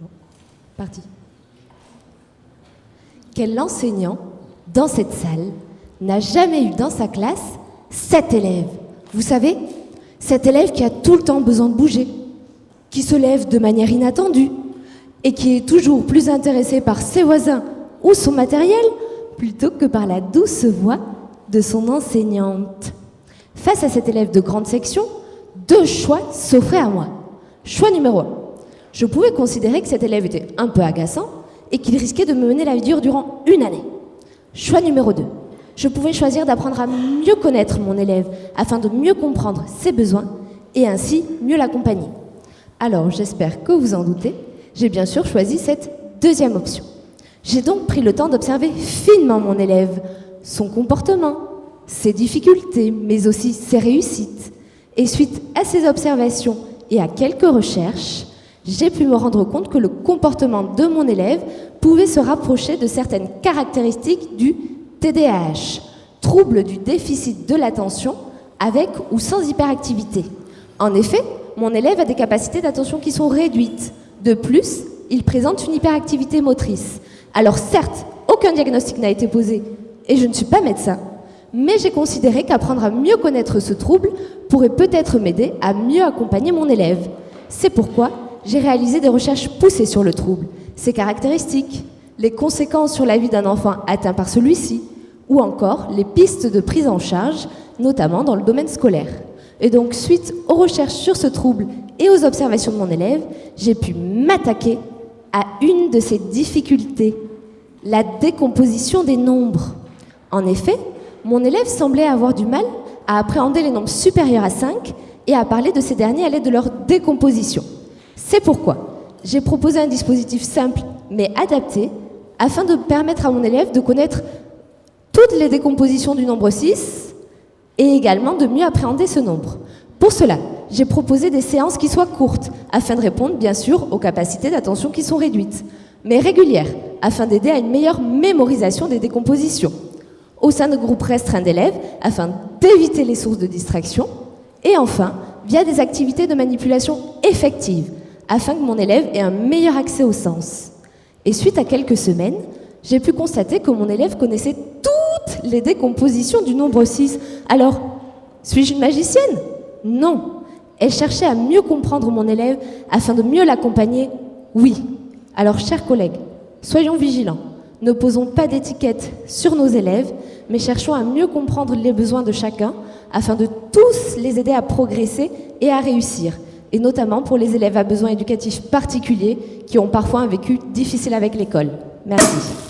Bon, parti. Quel enseignant, dans cette salle, n'a jamais eu dans sa classe 7 élèves? Vous savez, cet élève qui a tout le temps besoin de bouger, qui se lève de manière inattendue et qui est toujours plus intéressé par ses voisins ou son matériel plutôt que par la douce voix de son enseignante. Face à cet élève de grande section, 2 choix s'offraient à moi. Choix numéro 1. Je pouvais considérer que cet élève était un peu agaçant et qu'il risquait de me mener la vie dure durant une année. Choix numéro 2. Je pouvais choisir d'apprendre à mieux connaître mon élève afin de mieux comprendre ses besoins et ainsi mieux l'accompagner. Alors, j'espère que vous en doutez, j'ai bien sûr choisi cette deuxième option. J'ai donc pris le temps d'observer finement mon élève, son comportement, ses difficultés, mais aussi ses réussites. Et suite à ces observations et à quelques recherches, j'ai pu me rendre compte que le comportement de mon élève pouvait se rapprocher de certaines caractéristiques du TDAH, trouble du déficit de l'attention, avec ou sans hyperactivité. En effet, mon élève a des capacités d'attention qui sont réduites. De plus, il présente une hyperactivité motrice. Alors certes, aucun diagnostic n'a été posé, et je ne suis pas médecin, mais j'ai considéré qu'apprendre à mieux connaître ce trouble pourrait peut-être m'aider à mieux accompagner mon élève. C'est pourquoi j'ai réalisé des recherches poussées sur le trouble, ses caractéristiques, les conséquences sur la vie d'un enfant atteint par celui-ci, ou encore les pistes de prise en charge, notamment dans le domaine scolaire. Et donc, suite aux recherches sur ce trouble et aux observations de mon élève, j'ai pu m'attaquer à une de ces difficultés, la décomposition des nombres. En effet, mon élève semblait avoir du mal à appréhender les nombres supérieurs à 5 et à parler de ces derniers à l'aide de leur décomposition. C'est pourquoi j'ai proposé un dispositif simple mais adapté afin de permettre à mon élève de connaître toutes les décompositions du nombre 6 et également de mieux appréhender ce nombre. Pour cela, j'ai proposé des séances qui soient courtes afin de répondre bien sûr aux capacités d'attention qui sont réduites, mais régulières afin d'aider à une meilleure mémorisation des décompositions, au sein de groupes restreints d'élèves afin d'éviter les sources de distraction et enfin via des activités de manipulation effectives afin que mon élève ait un meilleur accès au sens. Et suite à quelques semaines, j'ai pu constater que mon élève connaissait toutes les décompositions du nombre 6. Alors, suis-je une magicienne? Non. Elle cherchait à mieux comprendre mon élève afin de mieux l'accompagner? Oui. Alors, chers collègues, soyons vigilants. Ne posons pas d'étiquette sur nos élèves, mais cherchons à mieux comprendre les besoins de chacun afin de tous les aider à progresser et à réussir, et notamment pour les élèves à besoins éducatifs particuliers qui ont parfois un vécu difficile avec l'école. Merci.